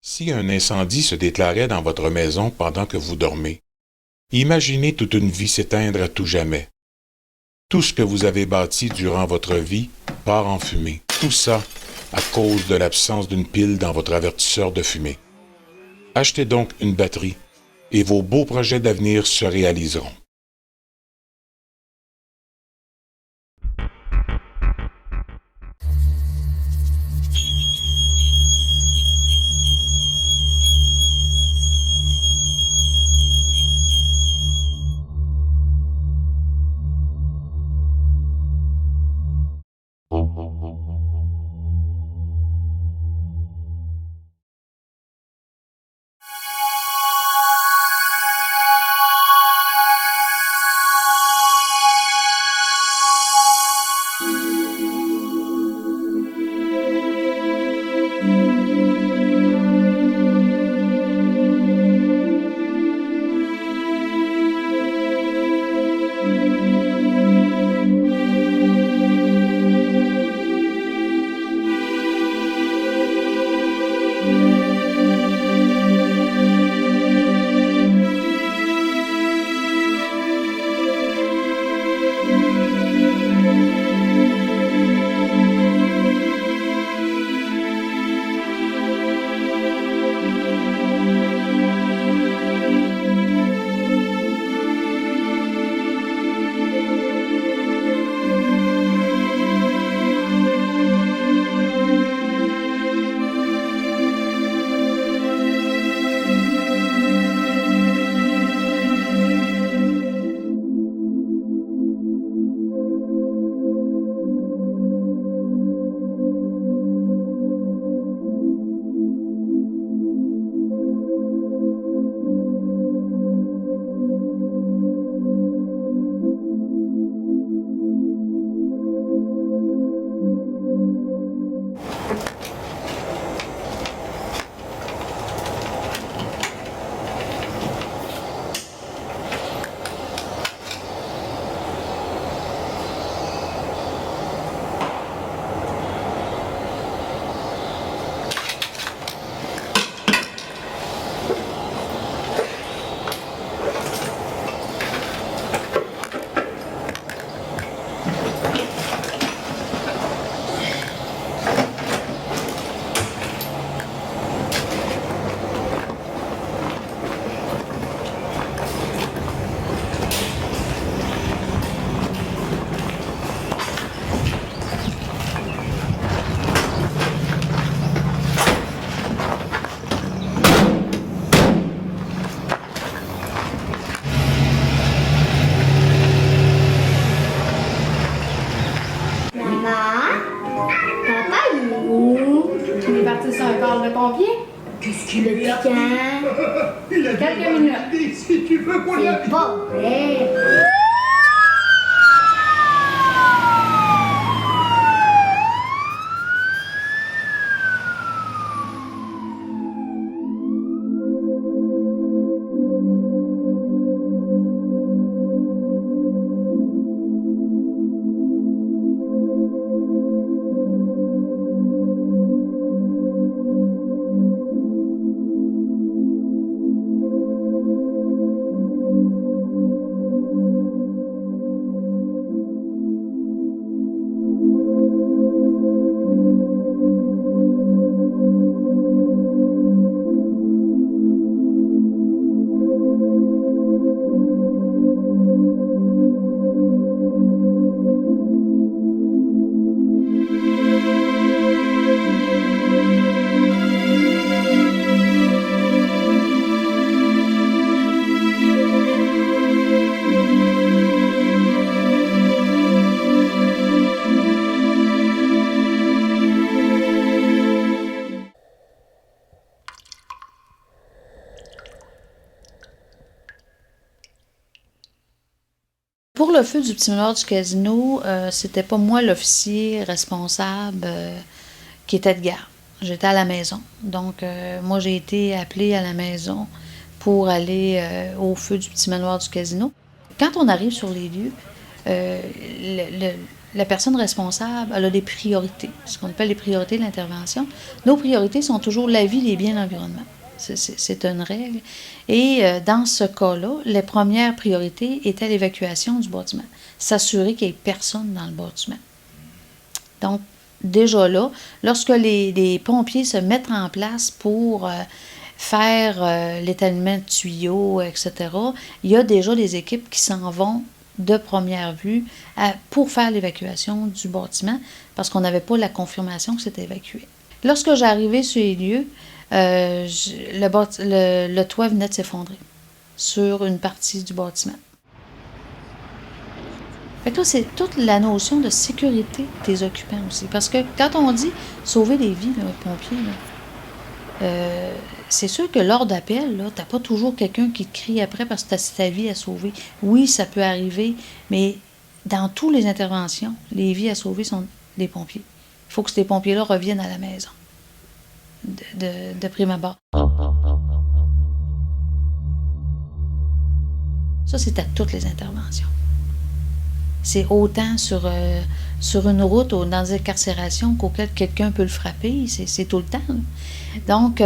Si un incendie se déclarait dans votre maison pendant que vous dormez, imaginez toute une vie s'éteindre à tout jamais. Tout ce que vous avez bâti durant votre vie part en fumée. Tout ça à cause de l'absence d'une pile dans votre avertisseur de fumée. Achetez donc une batterie et vos beaux projets d'avenir se réaliseront. Maman, papa, il est où? Il est parti sur un corps de pompier. Qu'est-ce qu'il est piquant? Quelques minutes. Si tu veux qu'on C'est pas vrai. Pour le feu du petit manoir du casino, c'était pas moi l'officier responsable qui était de garde. J'étais à la maison. Donc, moi, j'ai été appelée à la maison pour aller au feu du petit manoir du casino. Quand on arrive sur les lieux, la personne responsable, elle a des priorités, ce qu'on appelle les priorités de l'intervention. Nos priorités sont toujours la vie, les biens, l'environnement. C'est une règle. Et dans ce cas-là, les premières priorités étaient l'évacuation du bâtiment. S'assurer qu'il n'y ait personne dans le bâtiment. Donc, déjà là, lorsque les pompiers se mettent en place pour faire l'étalement de tuyaux, etc., il y a déjà des équipes qui s'en vont de première vue pour faire l'évacuation du bâtiment parce qu'on n'avait pas la confirmation que c'était évacué. Lorsque j'arrivais sur les lieux, le toit venait de s'effondrer sur une partie du bâtiment. Fait que là, c'est toute la notion de sécurité des occupants aussi. Parce que quand on dit sauver des vies, là, pompiers, c'est sûr que lors d'appel, tu n'as pas toujours quelqu'un qui te crie après parce que tu as ta vie à sauver. Oui, ça peut arriver, mais dans toutes les interventions, les vies à sauver sont des pompiers. Il faut que ces pompiers-là reviennent à la maison, de prime abord. Ça, c'est à toutes les interventions. C'est autant sur une route ou dans des incarcérations qu'auquel quelqu'un peut le frapper, c'est tout le temps. Là. Donc,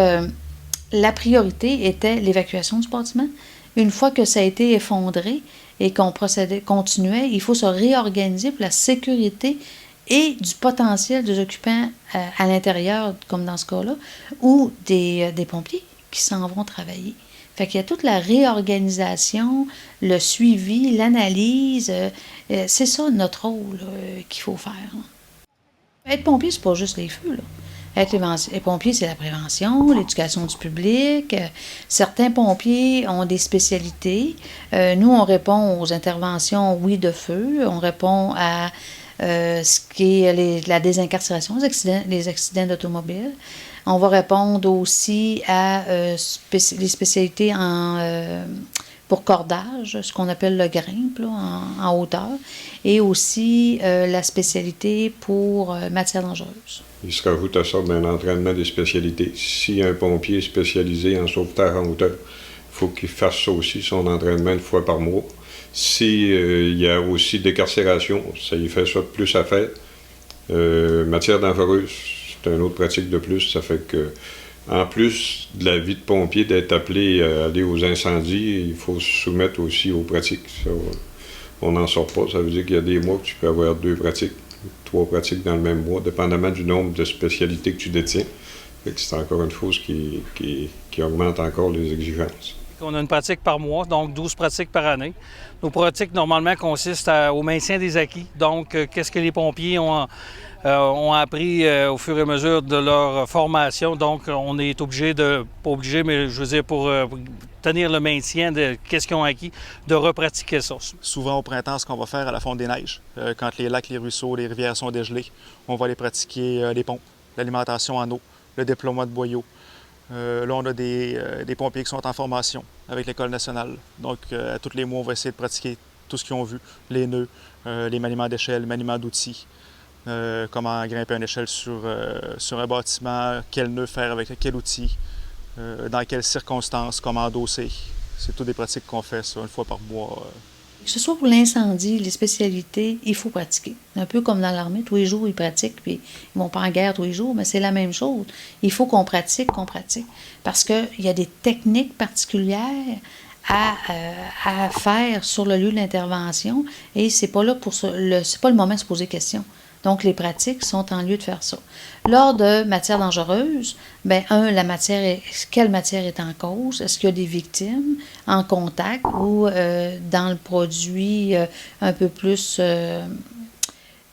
la priorité était l'évacuation du bâtiment. Une fois que ça a été effondré et qu'on continuait, il faut se réorganiser pour la sécurité et du potentiel des occupants à l'intérieur, comme dans ce cas-là, ou des pompiers qui s'en vont travailler. Fait qu'il y a toute la réorganisation, le suivi, l'analyse. C'est ça notre rôle qu'il faut faire. Là. Être pompier, c'est pas juste les feux. Là. Être pompier, c'est la prévention, l'éducation du public. Certains pompiers ont des spécialités. Nous, on répond aux interventions, oui, de feu. On répond à ce qui est la désincarcération, les accidents d'automobile. On va répondre aussi à les spécialités pour cordage, ce qu'on appelle le grimpe là, en hauteur, et aussi la spécialité pour matières dangereuses. Il se rajoute à ça un entraînement des spécialités. Si un pompier est spécialisé en sauvetage en hauteur, il faut qu'il fasse ça aussi, son entraînement une fois par mois. S'il y a aussi décarcération, ça y fait ça plus à faire. Matières dangereuses, c'est une autre pratique de plus. Ça fait que, en plus de la vie de pompier, d'être appelé à aller aux incendies, il faut se soumettre aussi aux pratiques. Ça, on n'en sort pas. Ça veut dire qu'il y a des mois que tu peux avoir 2 pratiques, 3 pratiques dans le même mois, dépendamment du nombre de spécialités que tu détiens. Fait que c'est encore une chose qui augmente encore les exigences. On a une pratique par mois, donc 12 pratiques par année. Nos pratiques, normalement, consistent au maintien des acquis. Donc, qu'est-ce que les pompiers ont appris au fur et à mesure de leur formation. Donc, on est obligé pas obligé, mais je veux dire, pour tenir le maintien de qu'est-ce qu'ils ont acquis, de repratiquer ça. Souvent, au printemps, ce qu'on va faire à la fonte des neiges, quand les lacs, les ruisseaux, les rivières sont dégelés, on va aller pratiquer les ponts, l'alimentation en eau, le déploiement de boyaux. Là, on a des pompiers qui sont en formation avec l'École nationale. Donc, à tous les mois, on va essayer de pratiquer tout ce qu'ils ont vu, les nœuds, les maniements d'échelle, les maniements d'outils, comment grimper une échelle sur un bâtiment, quel nœud faire avec quel outil, dans quelles circonstances, comment endosser. C'est toutes des pratiques qu'on fait ça, une fois par mois. Que ce soit pour l'incendie, les spécialités, il faut pratiquer. Un peu comme dans l'armée, tous les jours, ils pratiquent, puis ils vont pas en guerre tous les jours, mais c'est la même chose. Il faut qu'on pratique. Parce qu'il y a des techniques particulières à faire sur le lieu de l'intervention, et c'est pas là c'est pas le moment de se poser question. Donc, les pratiques sont en lieu de faire ça. Lors de matières dangereuses, quelle matière est en cause? Est-ce qu'il y a des victimes en contact ou dans le produit un peu plus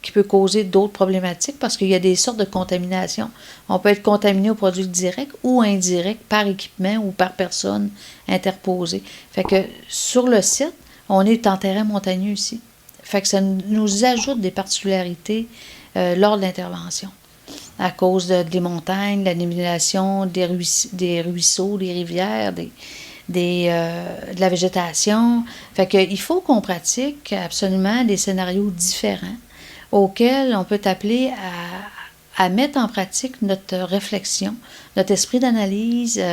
qui peut causer d'autres problématiques? Parce qu'il y a des sortes de contamination. On peut être contaminé au produit direct ou indirect par équipement ou par personne interposée. Fait que sur le site, on est en terrain montagneux ici. Fait que ça nous ajoute des particularités lors de l'intervention. À cause des montagnes, la nivellation des ruisseaux, des rivières, de la végétation. Fait que il faut qu'on pratique absolument des scénarios différents auxquels on peut appeler à mettre en pratique notre réflexion, notre esprit d'analyse,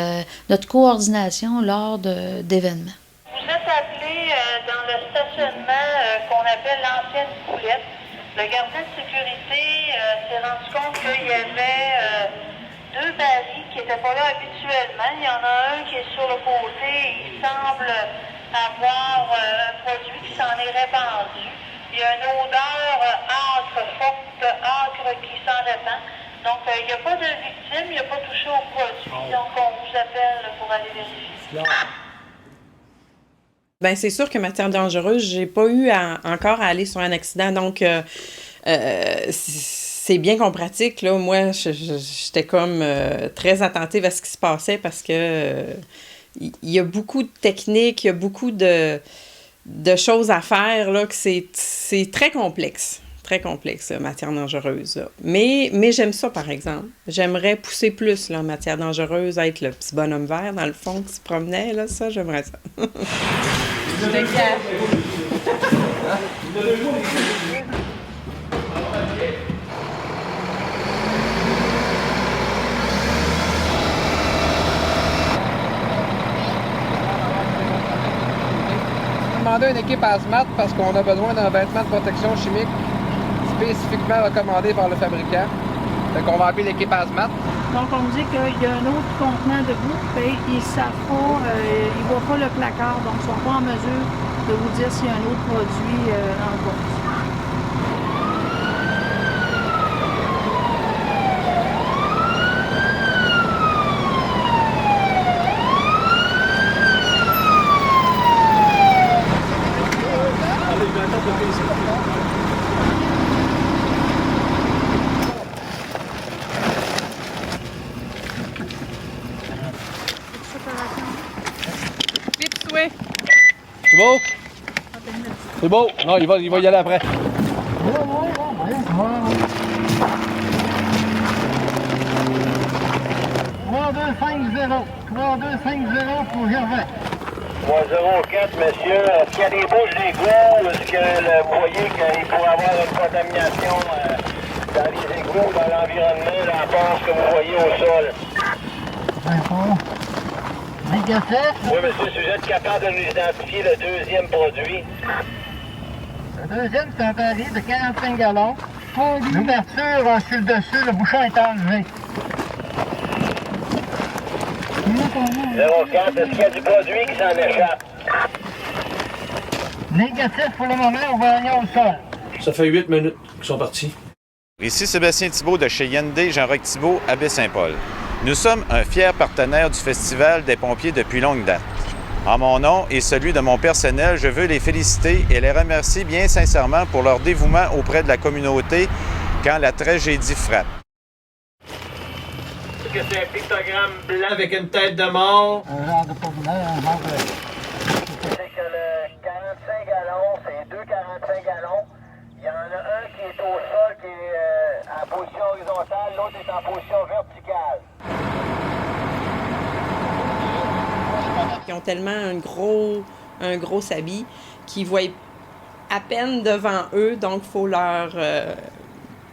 notre coordination lors d'événements. Vous êtes appelé dans le stationnement qu'on appelle l'ancienne coulette. Le gardien de sécurité s'est rendu compte qu'il y avait 2 barils qui n'étaient pas là habituellement. Il y en a un qui est sur le côté et il semble avoir un produit qui s'en est répandu. Il y a une odeur âcre, forte âcre qui s'en répand. Donc, il n'y a pas de victime, il n'y a pas touché au produit. Donc, on vous appelle pour aller vérifier. Bien, c'est sûr que matière dangereuse, j'ai pas eu encore à aller sur un accident. Donc, c'est bien qu'on pratique. Là. Moi, j'étais comme très attentive à ce qui se passait parce que il y a beaucoup de techniques, il y a beaucoup de choses à faire, là, que c'est très complexe. Très complexe, matière dangereuse. Là. Mais j'aime ça, par exemple. J'aimerais pousser plus, là, en matière dangereuse, être le petit bonhomme vert, dans le fond, qui se promenait, là, ça, j'aimerais ça. Demander une équipe hazmat parce qu'on a besoin d'un vêtement de protection chimique spécifiquement recommandé par le fabricant. Fait qu'on va appeler l'équipe hazmat. Donc, on me dit qu'il y a un autre contenant debout, et ils ne savent pas, ils ne voient pas le placard, donc ils ne sont pas en mesure de vous dire s'il y a un autre produit en cours. C'est beau? C'est beau? Non, il va y aller après. 3250. 3250 pour Gervais. 304, monsieur. Est-ce qu'il y a des bouches d'égouts? Est-ce que vous voyez qu'il pourrait y avoir une contamination dans les égouts, dans l'environnement, la passe que vous voyez au sol? D'accord. Négatif? Oui, monsieur, si vous êtes capable de nous identifier le deuxième produit. Le deuxième, c'est un baril de 45 gallons. L'ouverture sur le dessus, le bouchon est enlevé. 04, est-ce qu'il y a du produit qui s'en échappe? Négatif pour le moment, on va aller au sol. Ça fait 8 minutes qu'ils sont partis. Ici Sébastien Thibault de chez Hyundai Jean-Roch Thibault à Baie-Saint-Paul. Nous sommes un fier partenaire du Festival des pompiers depuis longue date. En mon nom et celui de mon personnel, je veux les féliciter et les remercier bien sincèrement pour leur dévouement auprès de la communauté quand la tragédie frappe. Est-ce que c'est un pictogramme blanc avec une tête de mort? Un genre de populaire, un genre de... C'est que le 45 gallons, c'est 2 45 gallons. Il y en a un qui est au sol, qui est en position horizontale, l'autre est en position verticale. Ils ont tellement un gros habit qu'ils voient à peine devant eux, donc il faut leur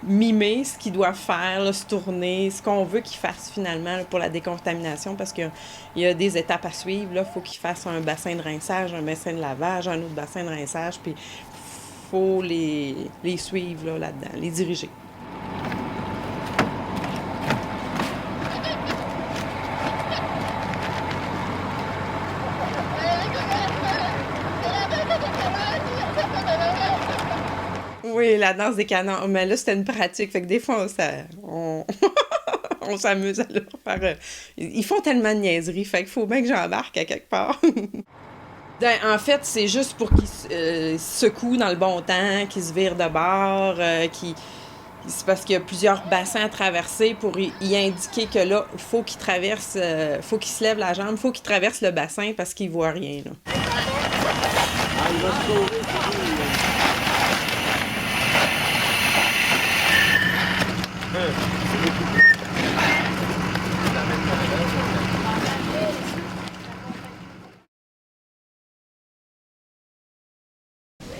mimer ce qu'ils doivent faire, là, se tourner, ce qu'on veut qu'ils fassent finalement là, pour la décontamination, parce qu'il y a des étapes à suivre. Il faut qu'ils fassent un bassin de rinçage, un bassin de lavage, un autre bassin de rinçage, puis il faut les suivre là, là-dedans, les diriger. Oui, la danse des canons. Mais là, c'était une pratique. Fait que des fois, on s'amuse à leur faire... Ils font tellement de niaiseries. Fait qu'il faut bien que j'embarque à quelque part. En fait, c'est juste pour qu'ils se secouent dans le bon temps, qu'ils se virent de bord, c'est parce qu'il y a plusieurs bassins à traverser pour y indiquer que là, il faut qu'ils traversent, faut qu'ils se lèvent la jambe, il faut qu'ils traversent le bassin parce qu'ils ne voient rien. Là. Il va se sauver.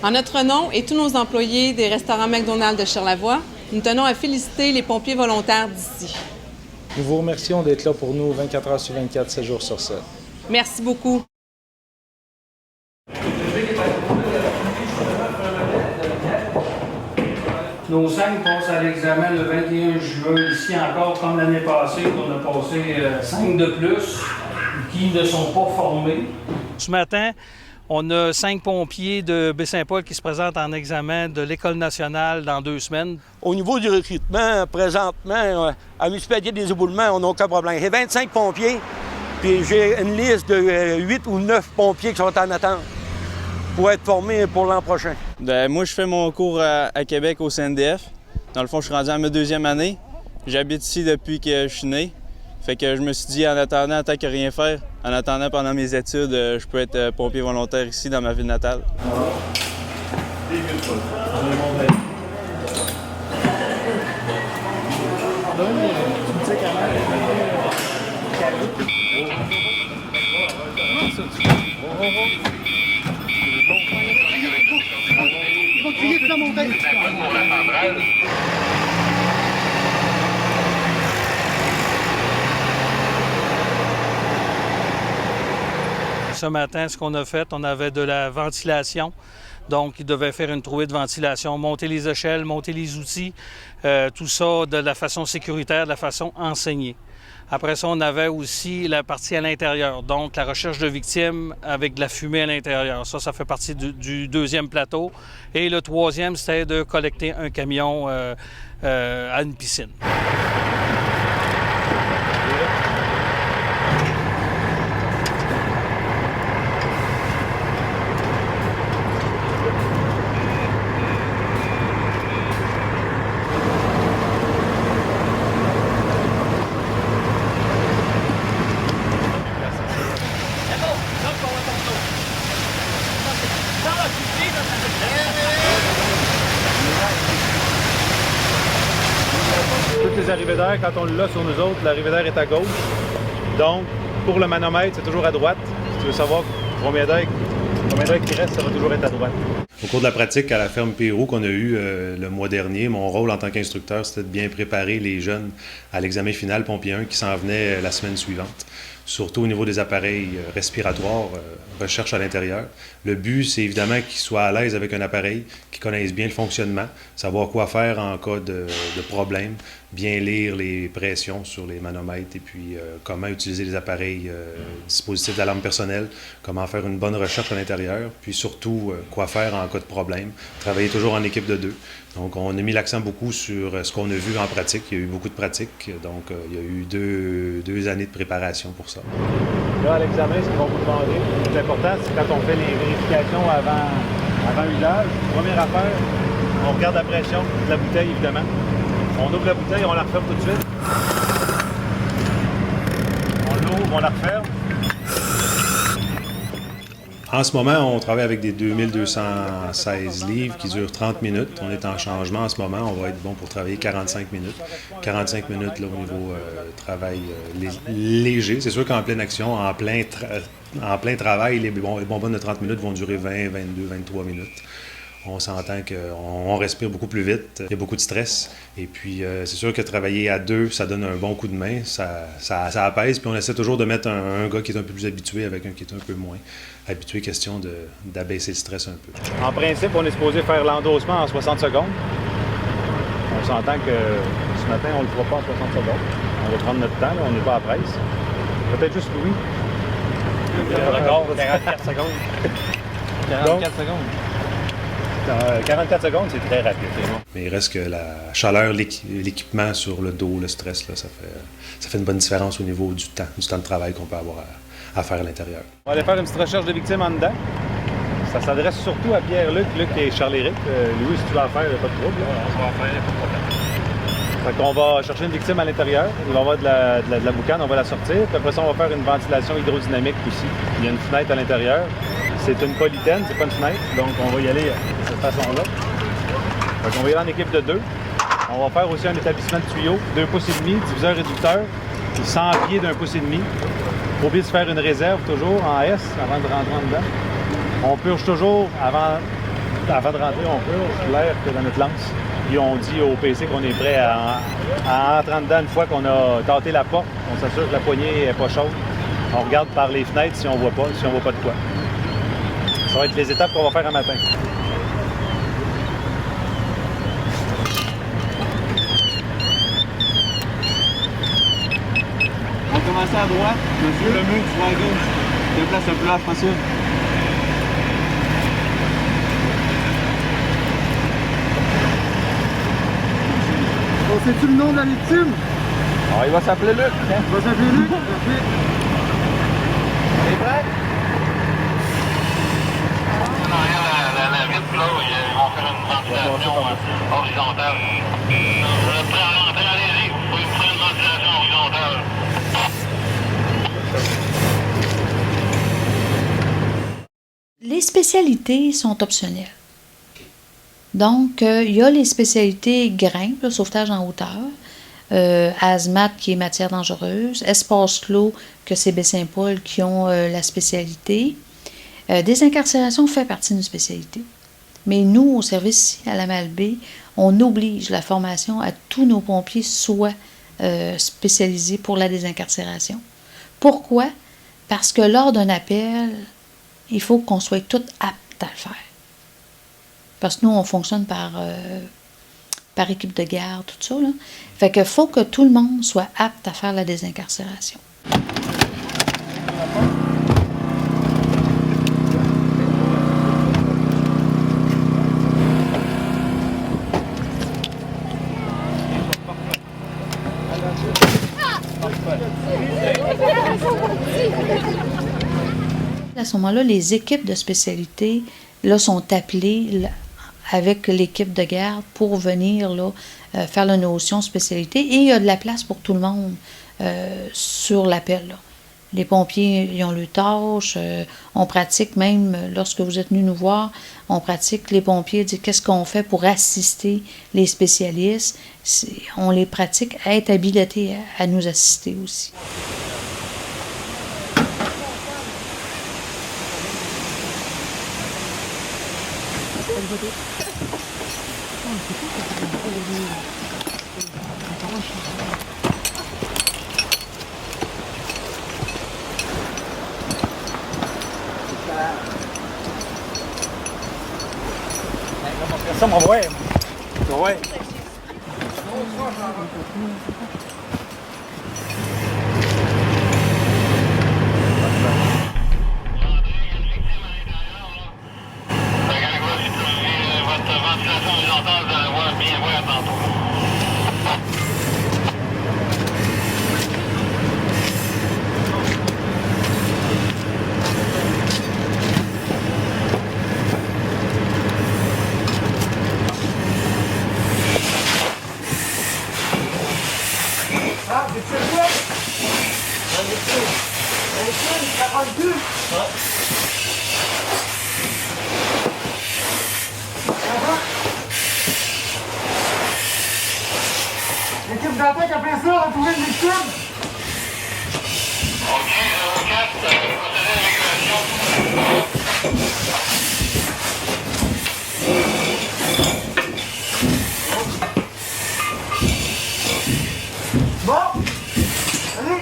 En notre nom et tous nos employés des restaurants McDonald's de Charlevoix, nous tenons à féliciter les pompiers volontaires d'ici. Nous vous remercions d'être là pour nous 24 heures sur 24, 7 jours sur 7. Merci beaucoup. Nos 5 passent à l'examen le 21 juin, ici encore comme l'année passée, on a passé 5 de plus qui ne sont pas formés. Ce matin, on a 5 pompiers de Baie-Saint-Paul qui se présentent en examen de l'École nationale dans 2 semaines. Au niveau du recrutement, présentement, à Municipalité des Éboulements, on n'a aucun problème. J'ai 25 pompiers, puis j'ai une liste de 8 ou 9 pompiers qui sont en attente pour être formés pour l'an prochain. Moi, je fais mon cours à Québec au CNDF. Dans le fond, je suis rendu à ma 2e année. J'habite ici depuis que je suis né. Fait que je me suis dit, en attendant, tant que rien faire, en attendant pendant mes études, je peux être pompier volontaire ici dans ma ville natale. Ce matin, ce qu'on a fait, on avait de la ventilation. Donc, ils devaient faire une trouée de ventilation, monter les échelles, monter les outils, tout ça de la façon sécuritaire, de la façon enseignée. Après ça, on avait aussi la partie à l'intérieur, donc la recherche de victimes avec de la fumée à l'intérieur. Ça fait partie du 2e plateau. Et le 3e, c'était de collecter un camion à une piscine. Tous les arrivées d'air, quand on l'a sur nous autres, l'arrivée d'air est à gauche. Donc, pour le manomètre, c'est toujours à droite. Si tu veux savoir combien d'air qui reste, ça va toujours être à droite. Au cours de la pratique à la ferme Pérou qu'on a eue le mois dernier, mon rôle en tant qu'instructeur, c'était de bien préparer les jeunes à l'examen final Pompier 1 qui s'en venait la semaine suivante. Surtout au niveau des appareils respiratoires, recherche à l'intérieur. Le but, c'est évidemment qu'ils soient à l'aise avec un appareil, qu'ils connaissent bien le fonctionnement, savoir quoi faire en cas de problème, bien lire les pressions sur les manomètres et puis comment utiliser les appareils, dispositifs d'alarme personnelle, comment faire une bonne recherche à l'intérieur, puis surtout quoi faire en cas de problème. Travailler toujours en équipe de 2. Donc, on a mis l'accent beaucoup sur ce qu'on a vu en pratique. Il y a eu beaucoup de pratiques, donc il y a eu deux années de préparation pour ça. Là, à l'examen, ce qu'ils vont vous demander, le plus important, c'est quand on fait les vérifications avant usage. Première affaire, on regarde la pression de la bouteille, évidemment. On ouvre la bouteille, on la referme tout de suite. On l'ouvre, on la referme. En ce moment, on travaille avec des 2216 livres qui durent 30 minutes. On est en changement en ce moment. On va être bon pour travailler 45 minutes. 45 minutes là, au niveau travail léger. C'est sûr qu'en pleine action, en plein travail, les bonbonnes de 30 minutes vont durer 20, 22, 23 minutes. On s'entend qu'on respire beaucoup plus vite, il y a beaucoup de stress. Et puis, c'est sûr que travailler à 2, ça donne un bon coup de main, ça apaise. Puis on essaie toujours de mettre un gars qui est un peu plus habitué avec un qui est un peu moins habitué, question d'abaisser le stress un peu. En principe, on est supposé faire l'endossement en 60 secondes. On s'entend que ce matin, on ne le fera pas en 60 secondes. On va prendre notre temps, là, on n'est pas à presse. Peut-être juste Louis. Record, 44 secondes. 44 secondes. 44 secondes, c'est très rapide. Mais il reste que la chaleur, l'équipement sur le dos, le stress, là, ça fait une bonne différence au niveau du temps de travail qu'on peut avoir à faire à l'intérieur. On va aller faire une petite recherche de victimes en dedans. Ça s'adresse surtout à Pierre-Luc, Luc et Charles-Éric. Louis, si tu veux en faire, il n'y a pas de trouble. On va en faire, il n'y a pas de problème. Fait qu'on va chercher une victime à l'intérieur. Il va y avoir de la boucane, on va la sortir. Puis après ça, on va faire une ventilation hydrodynamique aussi. Il y a une fenêtre à l'intérieur. C'est une polythène, c'est pas une fenêtre. Donc, on va y aller de cette façon-là. Fait qu'on va y aller en équipe de 2. On va faire aussi un établissement de tuyaux, 2,5 pouces, diviseur réducteur, 100 pieds d'1,5 pouce. Faut oublier de faire une réserve toujours en S avant de rentrer en dedans. On purge toujours avant de rentrer, on purge l'air que dans notre lance. Puis on dit au PC qu'on est prêt à entrer en dedans une fois qu'on a tâté la porte. On s'assure que la poignée n'est pas chaude. On regarde par les fenêtres si on voit pas de quoi. Ça va être les étapes qu'on va faire un matin. commencez à droite, monsieur. Le mur, tu vas à gauche. Il y a place de plage possible. Bon, sais-tu le nom de la victime? Alors, il va s'appeler Luc. Il va s'appeler Luc? Parfait. On est prêts? La vitre, là, ils vont faire une ventilation horizontale. Vous êtes prêts à rentrer, allez-y. Vous pouvez faire une ventilation horizontale. Les spécialités sont optionnelles. Donc, il y a les spécialités grimpe, le sauvetage en hauteur, hazmat qui est matière dangereuse, espace clos que c'est Baie-Saint-Paul qui ont la spécialité. Désincarcération fait partie d'une spécialité. Mais nous, au service ici, à la Malbaie, on oblige la formation à tous nos pompiers soient spécialisés pour la désincarcération. Pourquoi? Parce que lors d'un appel, il faut qu'on soit tous aptes à le faire. Parce que nous, on fonctionne par équipe de garde, tout ça, là. Fait qu'il faut que tout le monde soit apte à faire la désincarcération. À ce moment-là, les équipes de spécialité là, sont appelées avec l'équipe de garde pour venir là, faire la notion spécialité. Et il y a de la place pour tout le monde sur l'appel. Là. Les pompiers, ils ont leurs tâches. On pratique même, lorsque vous êtes venus nous voir, on pratique, les pompiers disent qu'est-ce qu'on fait pour assister les spécialistes. On les pratique à être habilités à nous assister aussi. Ça, mon ouais. Ouais. Votre ventilation horizontale, vous allez voir, bien voir tantôt. Ah, c'est quoi? C'est 42. L'équipe d'attaque après ça a trouvé une victime. OK, 04, procédez à l'évacuation. Bon, allez.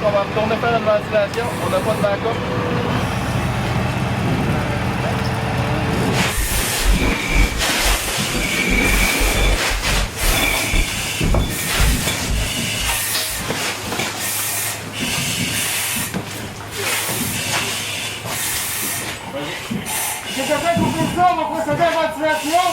On va retourner faire une ventilation. On n'a pas de backup. C'est quelqu'un qui fait ça, on va procéder à la ventilation.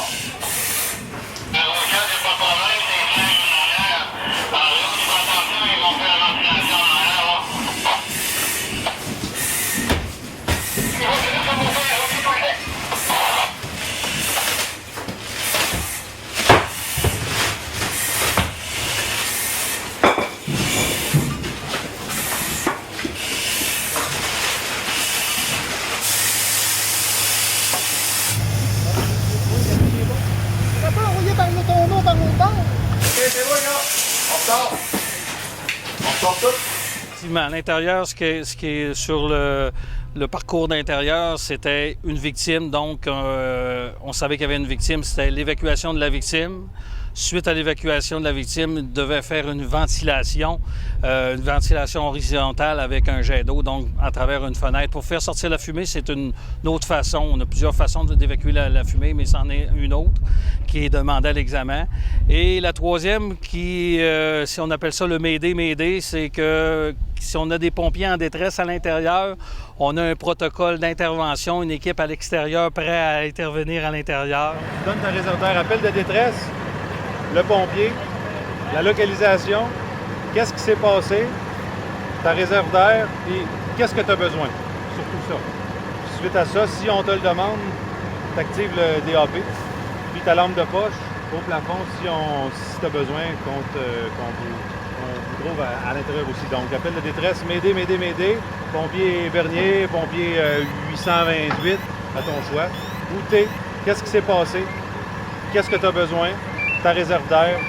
Effectivement, à l'intérieur, ce qui est sur Le parcours d'intérieur, c'était une victime, donc on savait qu'il y avait une victime, c'était l'évacuation de la victime. Suite à l'évacuation de la victime, il devait faire une ventilation horizontale avec un jet d'eau, donc à travers une fenêtre. Pour faire sortir la fumée, c'est une autre façon. On a plusieurs façons d'évacuer la fumée, mais c'en est une autre qui est demandée à l'examen. Et la troisième, si on appelle ça le Mayday, c'est que si on a des pompiers en détresse à l'intérieur, on a un protocole d'intervention, une équipe à l'extérieur prête à intervenir à l'intérieur. Tu donnes ta réserve d'air, appel de détresse, le pompier, la localisation, qu'est-ce qui s'est passé, ta réserve d'air, et qu'est-ce que tu as besoin, surtout ça. Suite à ça, si on te le demande, tu actives le DAP, puis ta lampe de poche au plafond si tu as besoin qu'on vous trouve à l'intérieur aussi. Donc, appel de détresse, Mayday, pompier Bernier, pompier 828, à ton choix. Où t'es, qu'est-ce qui s'est passé, qu'est-ce que tu as besoin, ta réserve d'air,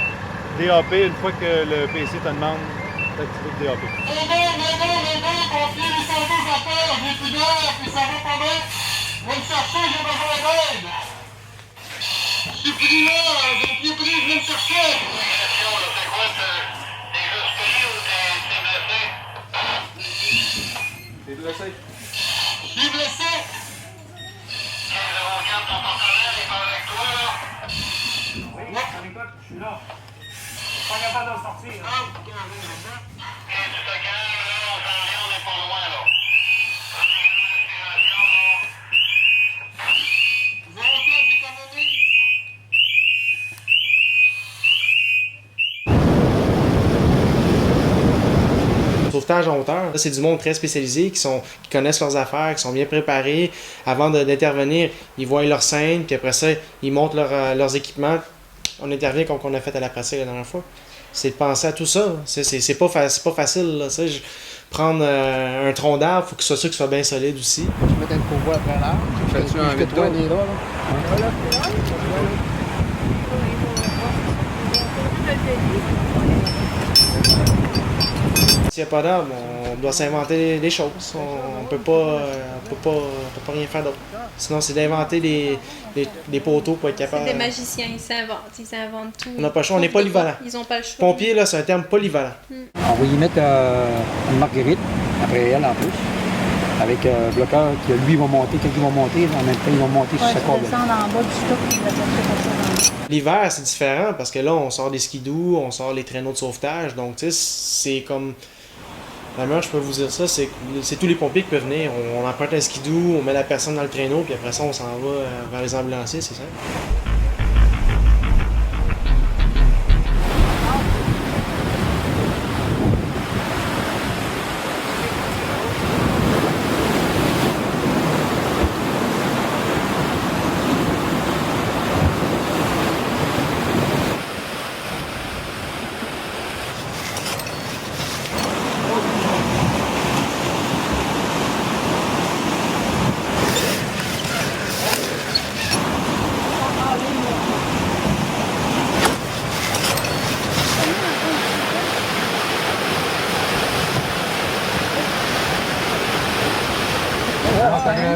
DAP, une fois que le PC te demande d'activer le DAP. Pompier 812 appelle, j'ai plus d'air, puis ça répondait. Viens me chercher, j'ai besoin d'aide. Je suis plus là, j'ai le pied pris, viens me chercher. T'es blessé? Je suis blessé. 1504, ton partenaire est pas avec toi, là? Oui, ça m'écoute, je suis là. Je suis pas capable de sortir. Ah, ok, tu te calmes, là, on s'en vient, on n'est pas loin, là. Prenez une respiration, là. 04, j'ai commandé. Sauvetage en hauteur, c'est du monde très spécialisé qui connaissent leurs affaires, qui sont bien préparés. Avant d'intervenir, ils voient leur scène, puis après ça, ils montent leurs équipements. On intervient comme on a fait à la pratique la dernière fois. C'est de penser à tout ça. C'est pas facile. Là, prendre un tronc d'arbre, il faut que ce soit sûr qu'il soit bien solide aussi. Je mettais le pourvoi après l'arbre. Fais-tu un métro? S'il n'y a pas d'arbre, on doit s'inventer des choses. On peut pas rien faire d'autre. Sinon, c'est d'inventer des poteaux pour être capable. C'est des magiciens, ils s'inventent tout. On n'a pas le choix, on est polyvalent. Ils n'ont pas le choix. Pompier, là, c'est un terme polyvalent. On va y mettre une marguerite, après elle en plus, avec un bloqueur qui, lui, va monter. Quand il va monter, en même temps, il va monter sur sa corde. Descendre en bas du stock. L'hiver, c'est différent parce que là, on sort des skidoo, on sort les traîneaux de sauvetage. Donc, tu sais, c'est comme. La meilleure, je peux vous dire ça, c'est tous les pompiers qui peuvent venir. On emprunte un skidoo, on met la personne dans le traîneau, puis après ça, on s'en va vers les ambulanciers, c'est ça.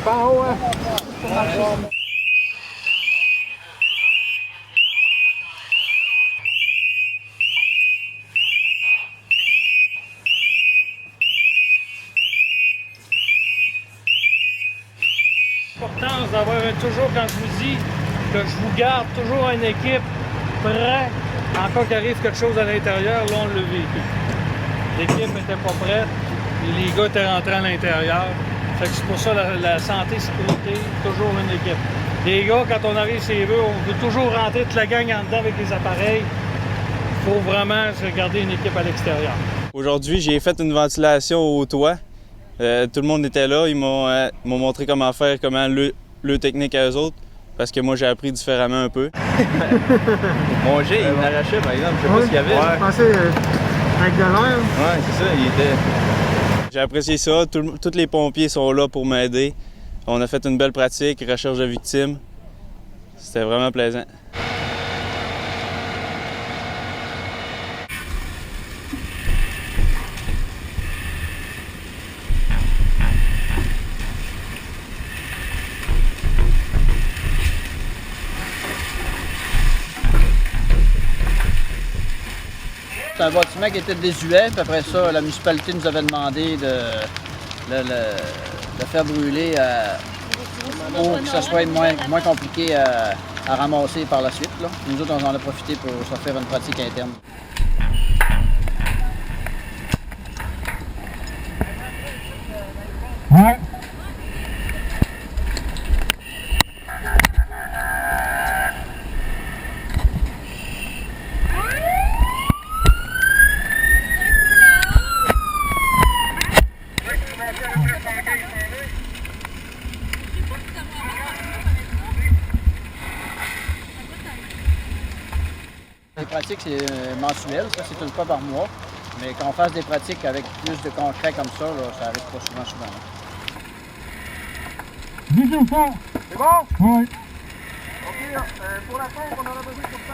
Pas en haut, hein? L'importance d'avoir toujours, quand je vous dis que je vous garde toujours une équipe prête en cas qu'il arrive quelque chose à l'intérieur, là on l'a vécu. L'équipe n'était pas prête et les gars étaient rentrés à l'intérieur. Fait que c'est pour ça la santé, sécurité, toujours une équipe. Les gars, quand on arrive chez eux, on veut toujours rentrer toute la gang en dedans avec les appareils. Il faut vraiment se garder une équipe à l'extérieur. Aujourd'hui, j'ai fait une ventilation au toit. Tout le monde était là. Ils m'ont montré comment faire, comment le technique à eux autres. Parce que moi, j'ai appris différemment un peu. Mon jet, il m'arrachait, par exemple. Je sais pas ce qu'il y avait. Ouais, je pensais avec de l'air. Ouais, c'est ça. Il était... J'ai apprécié ça. Tous les pompiers sont là pour m'aider. On a fait une belle pratique, recherche de victimes. C'était vraiment plaisant. C'est un bâtiment qui était désuet, puis après ça, la municipalité nous avait demandé de faire brûler pour que ça soit moins compliqué à ramasser par la suite. Là. Nous autres, on en a profité pour se faire une pratique interne. Ouais. Les pratiques, c'est mensuel, ça c'est une fois par mois. Mais qu'on fasse des pratiques avec plus de concret comme ça, là, ça arrive pas souvent. C'est bon? Oui. OK, pour la fin, on en a besoin pour ça.